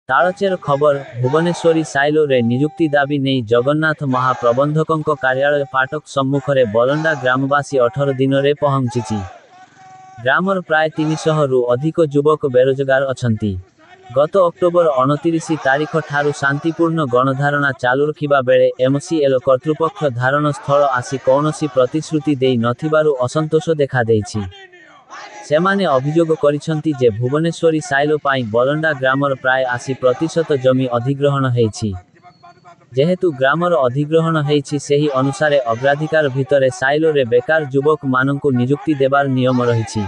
तालचेर खबर भुवनेश्वरी साइलो रे नियुक्ति दाबी नहीं जगन्नाथ महाप्रबंधकों कार्यालय फाटक सम्मुखरे बलंडा ग्रामवासी 18 दिन रे पहुंची। ग्रामर प्राय 300 रु अधिक युवक बेरोजगार अछंती। गत अक्टोबर 29 तारीख ठारू शांतिपूर्ण गणधारणा चालू रखिबा बेले एमसीएल कर्तृपक्ष धारण स्थल आसी कौनसी प्रतिश्रुति देई नथिबारु असंतोष देखा देइछि। सेमाने अभियोग करिसंती जे भुवनेश्वरी साइलो पाई बलंडा ग्रामर प्राय 80% जमी अधिग्रहण हेछि। जेहेतु ग्रामर अधिग्रहण हेछि सेही अनुसारे अग्राधिकार भितरे साइलो रे बेकार युवक मानंकु नियुक्ति देबार नियम रहिछि।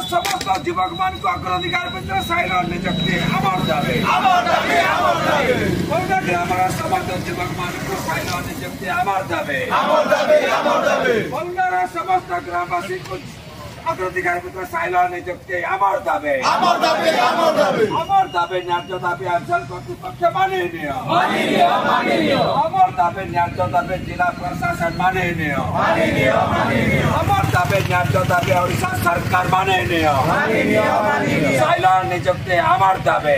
समस्त युवक मान को अग्राधिकार भितर साइलो नियुक्ति अमर दाबी ग्रामर समस्त युवक मान को साइलो नियुक्ति अमर दाबी समस्त ग्रामवासी को अग्राधिकार भितर साइलो नियुक्ति अमर दाबी न्याय दाबी अंचल कर्तृपक्ष माननीय अमर दाबी न्याय दाबी जिला प्रशासन माननीय अमर दाबी न्याय दाबी ओडिशा सरकार माननीय साइलो नियुक्ति अमर दाबी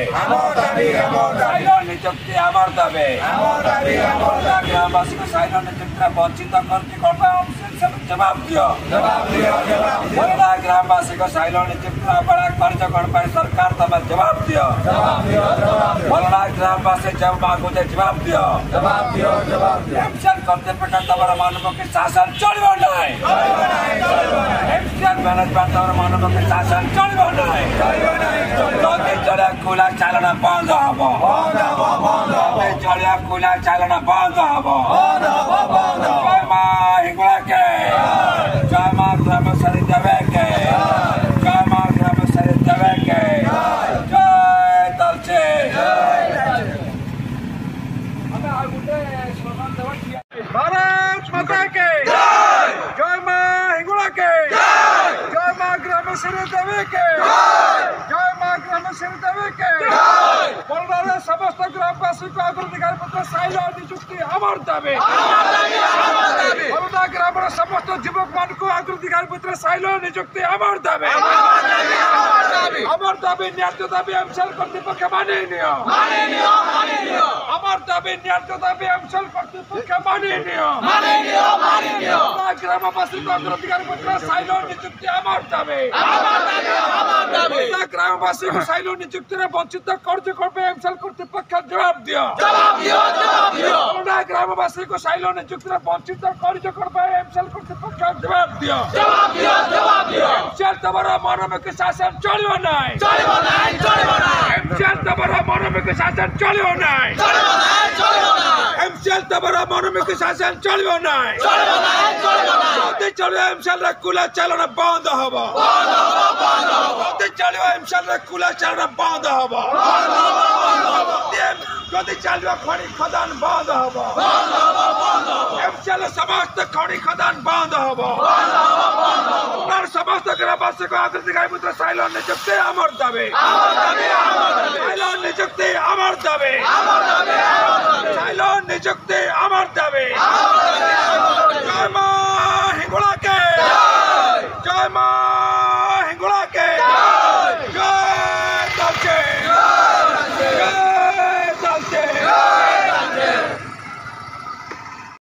साइलो नियुक्ति अमर दाबी ग्रामवासी को साइलो नियुक्ति वंचित करके जवाब दियो ग्रामवासी को साइलो नियुक्ति बड़ा खर्च कर सरकार तब जवाब दियो ग्रामवासी जब मांगो जवाब दियो एमसीएल कर्तृपक्ष तबर मानव के शासन चलिबो नाही एमसीएल मैनेजमेंट तबर मानव के शासन चलिबो नाही जलिया खुला चालन बंद हबो जलिया खुला चालन बंद हबो जय मां हिंगुला के जय मां ग्रामसरी देवे के जय मां ग्रामसरी देवे के जय तलचे भारत माता के जय मां हिंगुला के जय मां ग्रामसरी देवे के जय मां ग्रामसरी देवे के बलदारे समस्त ग्रामवासी को अग्राधिकार पत्र साइलो नियुक्ति अमर दाबी बलदा ग्रामर समस्त युवक मान को अग्राधिकार पत्र साइलो नियुक्ति अमर दाबी न्याय दाबी एमसीएल कर्तृपक्ष माननीय अमर दाबी न्याय दाबी एमसीएल कर्तृपक्ष माननीय ग्रामवासी को अग्राधिकार पत्र साइलो नियुक्ति अमर दाबी ग्रामवासी को साइलो नियुक्ति वंचित कार्य करबे एमसीएल कर्तृपक्ष जवाब दियो ग्रामवासी को साइलो नियुक्ति वंचित कार्य करबे एमसीएल कर्तृपक्ष जवाब दियो एमसीएल तबर मानव के शासन चलिबो नाही एमसीएल तबर मानव के शासन चलिबो नाही एमसीएल तबर मानव के शासन चलिबो नाही चलियो एमसीएल रे कुला चालन बंद हबो चलियो एमसीएल रे कुला चालन बंद हबो जदि चलियो खड़ी खदान बंद हबो एमसीएल समस्त खड़ी खदान बंद हबो समस्त ग्रामवासी को अग्राधिकार पत्र साइलो नियुक्ति अमर दाबी साइलो नियुक्ति अमर दाबी साइलो नियुक्ति अमर दाबी जय मां हिंगुला के जय मां